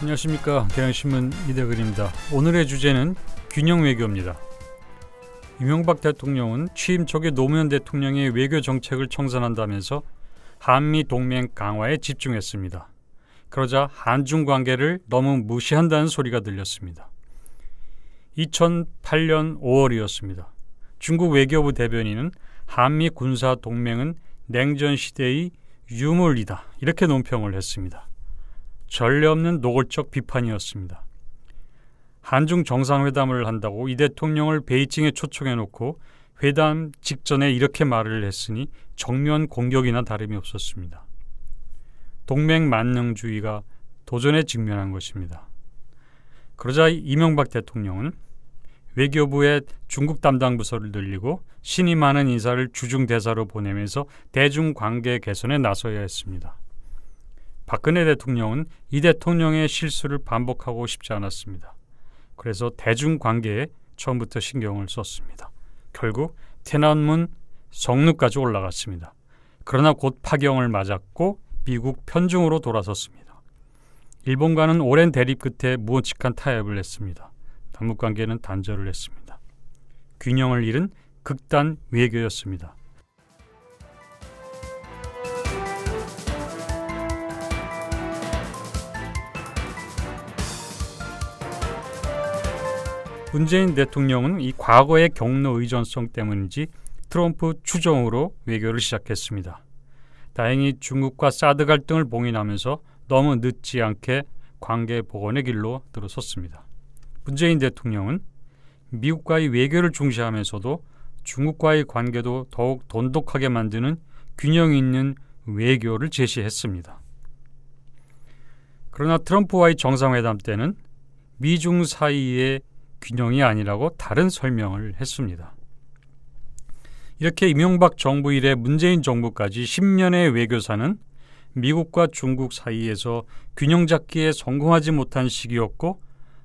안녕하십니까. 경향신문 이대근입니다. 오늘의 주제는 균형 외교입니다. 이명박 대통령은 취임 초기 노무현 대통령의 외교 정책을 청산한다면서 한미 동맹 강화에 집중했습니다. 그러자 한중 관계를 너무 무시한다는 소리가 들렸습니다. 2008년 5월이었습니다. 중국 외교부 대변인은 한미 군사 동맹은 냉전 시대의 유물이다, 이렇게 논평을 했습니다. 전례 없는 노골적 비판이었습니다. 한중 정상회담을 한다고 이 대통령을 베이징에 초청해놓고 회담 직전에 이렇게 말을 했으니 정면 공격이나 다름이 없었습니다. 동맹 만능주의가 도전에 직면한 것입니다. 그러자 이명박 대통령은 외교부에 중국 담당 부서를 늘리고 신임 많은 인사를 주중대사로 보내면서 대중관계 개선에 나서야 했습니다. 박근혜 대통령은 이 대통령의 실수를 반복하고 싶지 않았습니다. 그래서 대중관계에 처음부터 신경을 썼습니다. 결국天安문 성루까지 올라갔습니다. 그러나 곧 파경을 맞았고 미국 편중으로 돌아섰습니다. 일본과는 오랜 대립 끝에 무언칙한 타협을 했습니다. 남북관계는 단절을 했습니다. 균형을 잃은 극단 외교였습니다. 문재인 대통령은 이 과거의 경로 의존성 때문인지 트럼프 추종으로 외교를 시작했습니다. 다행히 중국과 사드 갈등을 봉인하면서 너무 늦지 않게 관계 복원의 길로 들어섰습니다. 문재인 대통령은 미국과의 외교를 중시하면서도 중국과의 관계도 더욱 돈독하게 만드는 균형 있는 외교를 제시했습니다. 그러나 트럼프와의 정상회담 때는 미중 사이의 균형이 아니라고 다른 설명을 했습니다. 이렇게 이명박 정부 이래 문재인 정부까지 10년의 외교사는 미국과 중국 사이에서 균형 잡기에 성공하지 못한 시기였고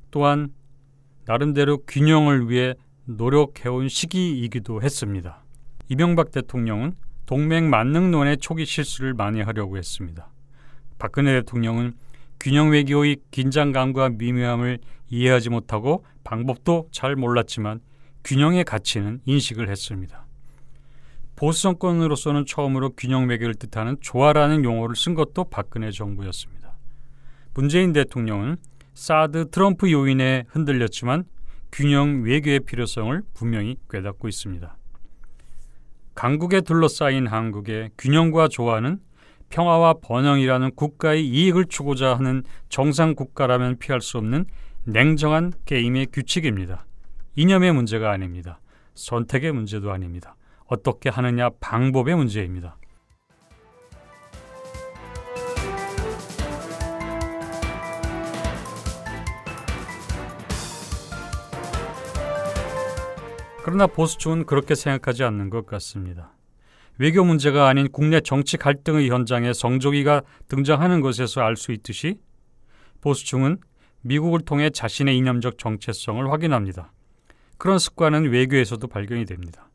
또한 나름대로 균형을 위해 노력해온 시기이기도 했습니다. 이명박 대통령은 동맹 만능론의 초기 실수를 많이 하려고 했습니다. 박근혜 대통령은 균형 외교의 긴장감과 미묘함을 이해하지 못하고 방법도 잘 몰랐지만 균형의 가치는 인식을 했습니다. 보수 정권으로서는 처음으로 균형 외교를 뜻하는 조화라는 용어를 쓴 것도 박근혜 정부였습니다. 문재인 대통령은 사드 트럼프 요인에 흔들렸지만 균형 외교의 필요성을 분명히 꿰닫고 있습니다. 강국에 둘러싸인 한국의 균형과 조화는 평화와 번영이라는 국가의 이익을 추구자 하는 정상 국가라면 피할 수 없는 냉정한 게임의 규칙입니다. 이념의 문제가 아닙니다. 선택의 문제도 아닙니다. 어떻게 하느냐 방법의 문제입니다. 그러나 보수층은 그렇게 생각하지 않는 것 같습니다. 외교 문제가 아닌 국내 정치 갈등의 현장에 성조기가 등장하는 것에서 알 수 있듯이 보수층은 미국을 통해 자신의 이념적 정체성을 확인합니다. 그런 습관은 외교에서도 발견이 됩니다.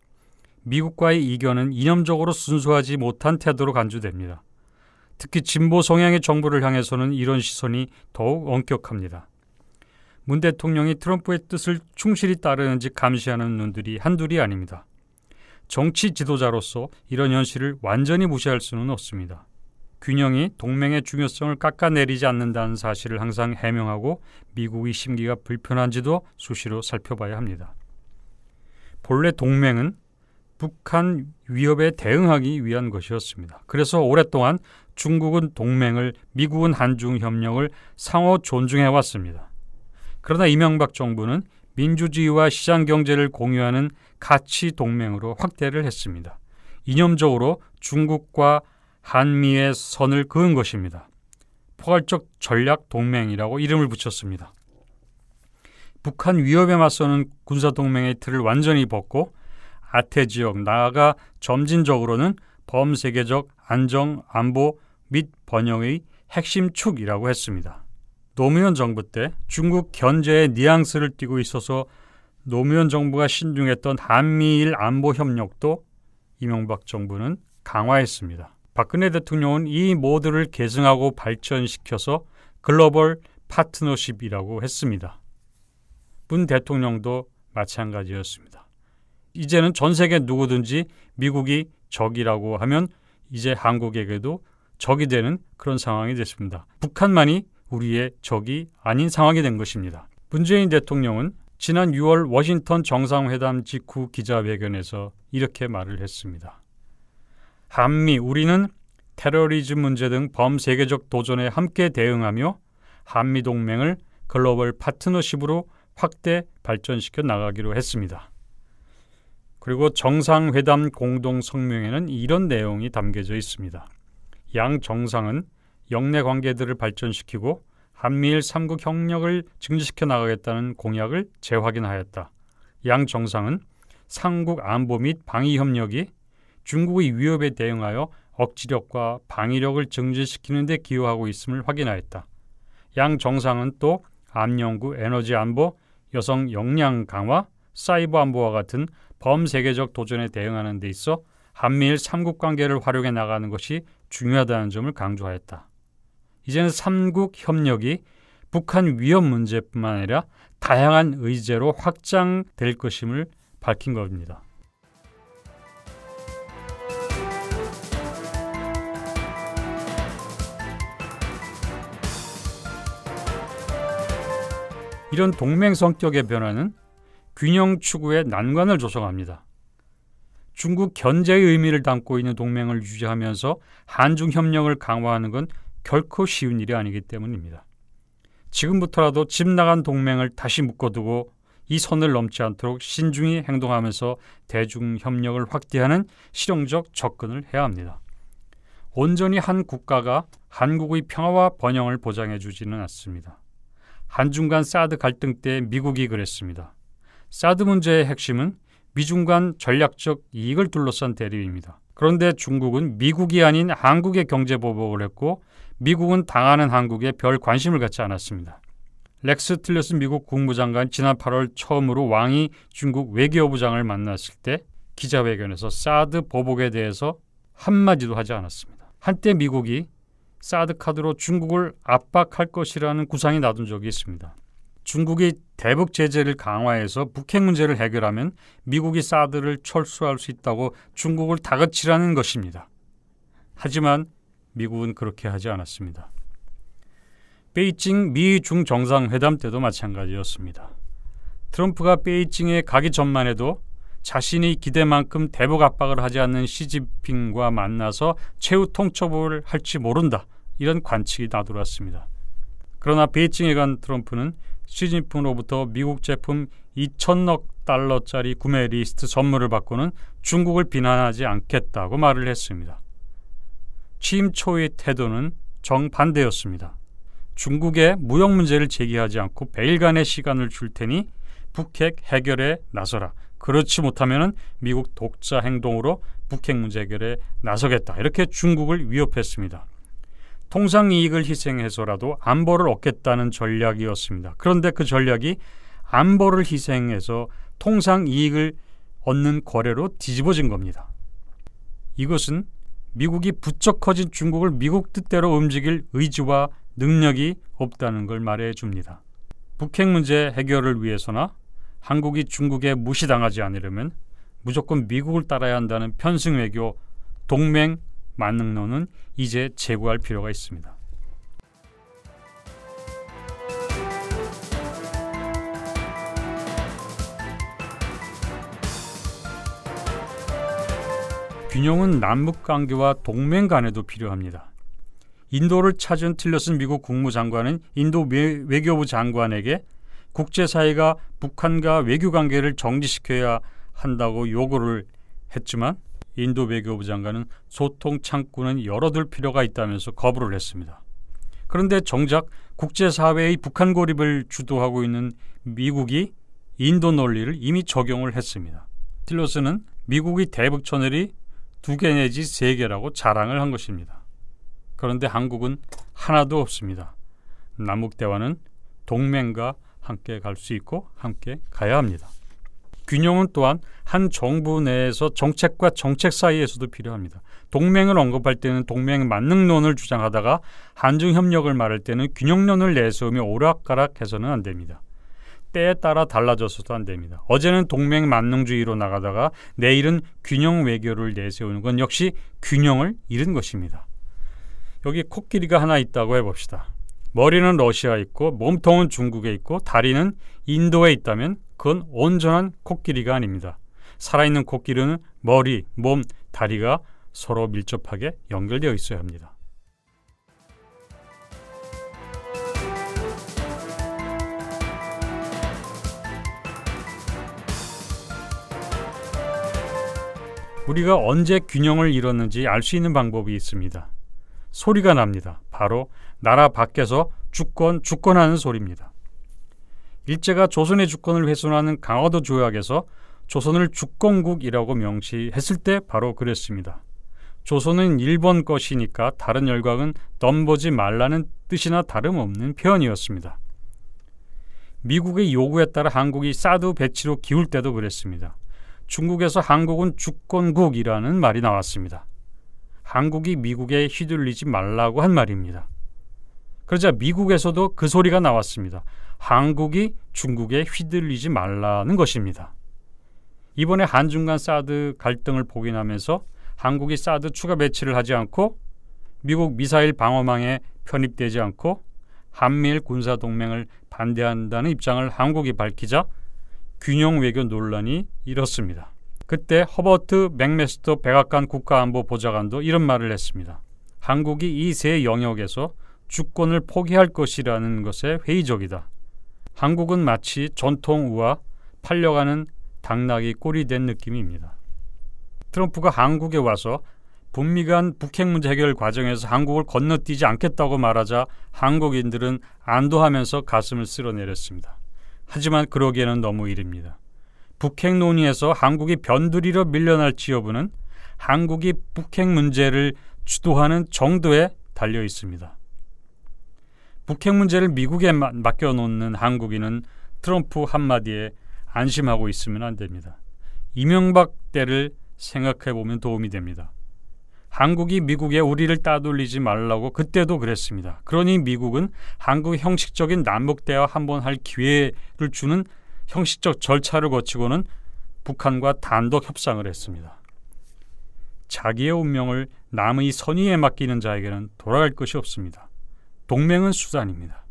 미국과의 이견은 이념적으로 순수하지 못한 태도로 간주됩니다. 특히 진보 성향의 정부를 향해서는 이런 시선이 더욱 엄격합니다. 문 대통령이 트럼프의 뜻을 충실히 따르는지 감시하는 눈들이 한둘이 아닙니다. 정치 지도자로서 이런 현실을 완전히 무시할 수는 없습니다. 균형이 동맹의 중요성을 깎아내리지 않는다는 사실을 항상 해명하고 미국의 심기가 불편한지도 수시로 살펴봐야 합니다. 본래 동맹은 북한 위협에 대응하기 위한 것이었습니다. 그래서 오랫동안 중국은 동맹을, 미국은 한중 협력을 상호 존중해왔습니다. 그러나 이명박 정부는 민주주의와 시장경제를 공유하는 가치 동맹으로 확대를 했습니다. 이념적으로 중국과 한미의 선을 그은 것입니다. 포괄적 전략 동맹이라고 이름을 붙였습니다. 북한 위협에 맞서는 군사동맹의 틀을 완전히 벗고 아태지역, 나아가 점진적으로는 범세계적 안정, 안보 및 번영의 핵심 축이라고 했습니다. 노무현 정부 때 중국 견제의 뉘앙스를 띠고 있어서 노무현 정부가 신중했던 한미일 안보 협력도 이명박 정부는 강화했습니다. 박근혜 대통령은 이 모두를 계승하고 발전시켜서 글로벌 파트너십이라고 했습니다. 문 대통령도 마찬가지였습니다. 이제는 전 세계 누구든지 미국이 적이라고 하면 이제 한국에게도 적이 되는 그런 상황이 됐습니다. 북한만이 우리의 적이 아닌 상황이 된 것입니다. 문재인 대통령은 지난 6월 워싱턴 정상회담 직후 기자회견에서 이렇게 말을 했습니다. 한미 우리는 테러리즘 문제 등 범세계적 도전에 함께 대응하며 한미 동맹을 글로벌 파트너십으로 확대 발전시켜 나가기로 했습니다. 그리고 정상회담 공동성명에는 이런 내용이 담겨져 있습니다. 양 정상은 영내 관계들을 발전시키고 한미일 3국 협력을 증진시켜 나가겠다는 공약을 재확인하였다. 양 정상은 삼국 안보 및 방위 협력이 중국의 위협에 대응하여 억지력과 방위력을 증진시키는 데 기여하고 있음을 확인하였다. 양 정상은 또 암연구, 에너지 안보, 여성 역량 강화, 사이버 안보와 같은 범세계적 도전에 대응하는 데 있어 한미일 3국 관계를 활용해 나가는 것이 중요하다는 점을 강조하였다. 이제는 3국 협력이 북한 위협 문제뿐만 아니라 다양한 의제로 확장될 것임을 밝힌 겁니다. 이런 동맹 성격의 변화는 균형 추구에 난관을 조성합니다. 중국 견제의 의미를 담고 있는 동맹을 유지하면서 한중 협력을 강화하는 건 결코 쉬운 일이 아니기 때문입니다. 지금부터라도 집 나간 동맹을 다시 묶어두고 이 선을 넘지 않도록 신중히 행동하면서 대중 협력을 확대하는 실용적 접근을 해야 합니다. 온전히 한 국가가 한국의 평화와 번영을 보장해 주지는 않습니다. 한중 간 사드 갈등 때 미국이 그랬습니다. 사드 문제의 핵심은 미중 간 전략적 이익을 둘러싼 대립입니다. 그런데 중국은 미국이 아닌 한국의 경제 보복을 했고 미국은 당하는 한국에 별 관심을 갖지 않았습니다. 렉스 틸러슨 미국 국무장관 지난 8월 처음으로 왕이 중국 외교부장을 만났을 때 기자회견에서 사드 보복에 대해서 한마디도 하지 않았습니다. 한때 미국이 사드 카드로 중국을 압박할 것이라는 구상이 나돈 적이 있습니다. 중국이 대북 제재를 강화해서 북핵 문제를 해결하면 미국이 사드를 철수할 수 있다고 중국을 다그치라는 것입니다. 하지만 미국은 그렇게 하지 않았습니다. 베이징 미중 정상회담 때도 마찬가지였습니다. 트럼프가 베이징에 가기 전만 해도 자신의 기대만큼 대북 압박을 하지 않는 시진핑과 만나서 최후 통첩을 할지 모른다. 이런 관측이 나돌았습니다. 그러나 베이징에 간 트럼프는 시진핑으로부터 미국 제품 2천억 달러짜리 구매 리스트 선물을 받고는 중국을 비난하지 않겠다고 말을 했습니다. 취임 초의 태도는 정반대였습니다. 중국에 무역 문제를 제기하지 않고 베일간의 시간을 줄 테니 북핵 해결에 나서라. 그렇지 못하면 미국 독자 행동으로 북핵 문제 해결에 나서겠다. 이렇게 중국을 위협했습니다. 통상 이익을 희생해서라도 안보를 얻겠다는 전략이었습니다. 그런데 그 전략이 안보를 희생해서 통상 이익을 얻는 거래로 뒤집어진 겁니다. 이것은 미국이 부쩍 커진 중국을 미국 뜻대로 움직일 의지와 능력이 없다는 걸 말해줍니다. 북핵 문제 해결을 위해서나 한국이 중국에 무시당하지 않으려면 무조건 미국을 따라야 한다는 편승 외교, 동맹 만능론은 이제 제고할 필요가 있습니다. 균형은 남북 관계와 동맹 간에도 필요합니다. 인도를 찾은 틸러슨 미국 국무장관은 인도 외교부 장관에게 국제사회가 북한과 외교관계를 정지시켜야 한다고 요구를 했지만 인도 외교부 장관은 소통 창구는 열어둘 필요가 있다면서 거부를 했습니다. 그런데 정작 국제사회의 북한 고립을 주도하고 있는 미국이 인도 논리를 이미 적용을 했습니다. 틸러슨은 미국의 대북 채널이 2개 내지 3개라고 자랑을 한 것입니다. 그런데 한국은 하나도 없습니다. 남북 대화는 동맹과 함께 갈 수 있고 함께 가야 합니다. 균형은 또한 한 정부 내에서 정책과 정책 사이에서도 필요합니다. 동맹을 언급할 때는 동맹 만능론을 주장하다가 한중협력을 말할 때는 균형론을 내세우며 오락가락해서는 안 됩니다. 때에 따라 달라져서도 안 됩니다. 어제는 동맹 만능주의로 나가다가 내일은 균형 외교를 내세우는 건 역시 균형을 잃은 것입니다. 여기 코끼리가 하나 있다고 해봅시다. 머리는 러시아에 있고 몸통은 중국에 있고 다리는 인도에 있다면 그건 온전한 코끼리가 아닙니다. 살아있는 코끼리는 머리, 몸, 다리가 서로 밀접하게 연결되어 있어야 합니다. 우리가 언제 균형을 잃었는지 알 수 있는 방법이 있습니다. 소리가 납니다. 바로 나라 밖에서 주권하는 소리입니다. 일제가 조선의 주권을 훼손하는 강화도 조약에서 조선을 주권국이라고 명시했을 때 바로 그랬습니다. 조선은 일본 것이니까 다른 열강은 넘보지 말라는 뜻이나 다름없는 표현이었습니다. 미국의 요구에 따라 한국이 사드 배치로 기울 때도 그랬습니다. 중국에서 한국은 주권국이라는 말이 나왔습니다. 한국이 미국에 휘둘리지 말라고 한 말입니다. 그러자 미국에서도 그 소리가 나왔습니다. 한국이 중국에 휘둘리지 말라는 것입니다. 이번에 한중 간 사드 갈등을 포기하면서 한국이 사드 추가 배치를 하지 않고 미국 미사일 방어망에 편입되지 않고 한미일 군사동맹을 반대한다는 입장을 한국이 밝히자 균형 외교 논란이 일었습니다. 그때 허버트 맥메스터 백악관 국가안보보좌관도 이런 말을 했습니다. 한국이 이 세 영역에서 주권을 포기할 것이라는 것에 회의적이다. 한국은 마치 전통우와 팔려가는 당나귀 꼴이 된 느낌입니다. 트럼프가 한국에 와서 북미 간 북핵 문제 해결 과정에서 한국을 건너뛰지 않겠다고 말하자 한국인들은 안도하면서 가슴을 쓸어내렸습니다. 하지만 그러기에는 너무 이릅니다. 북핵 논의에서 한국이 변두리로 밀려날지 여부는 한국이 북핵 문제를 주도하는 정도에 달려 있습니다. 북핵 문제를 미국에 맡겨놓는 한국인은 트럼프 한마디에 안심하고 있으면 안 됩니다. 이명박 때를 생각해보면 도움이 됩니다. 한국이 미국에 우리를 따돌리지 말라고 그때도 그랬습니다. 그러니 미국은 한국의 형식적인 남북대화 한번 할 기회를 주는 형식적 절차를 거치고는 북한과 단독 협상을 했습니다. 자기의 운명을 남의 선의에 맡기는 자에게는 돌아갈 것이 없습니다. 동맹은 수단입니다.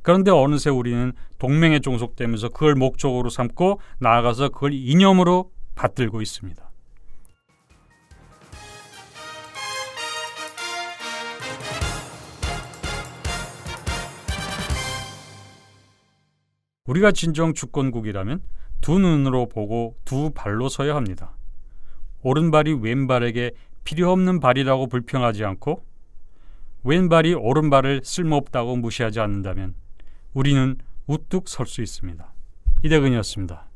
그런데 어느새 우리는 동맹에 종속되면서 그걸 목적으로 삼고 나아가서 그걸 이념으로 받들고 있습니다. 우리가 진정 주권국이라면 두 눈으로 보고 두 발로 서야 합니다. 오른발이 왼발에게 필요없는 발이라고 불평하지 않고 왼발이 오른발을 쓸모없다고 무시하지 않는다면 우리는 우뚝 설 수 있습니다. 이대근이었습니다.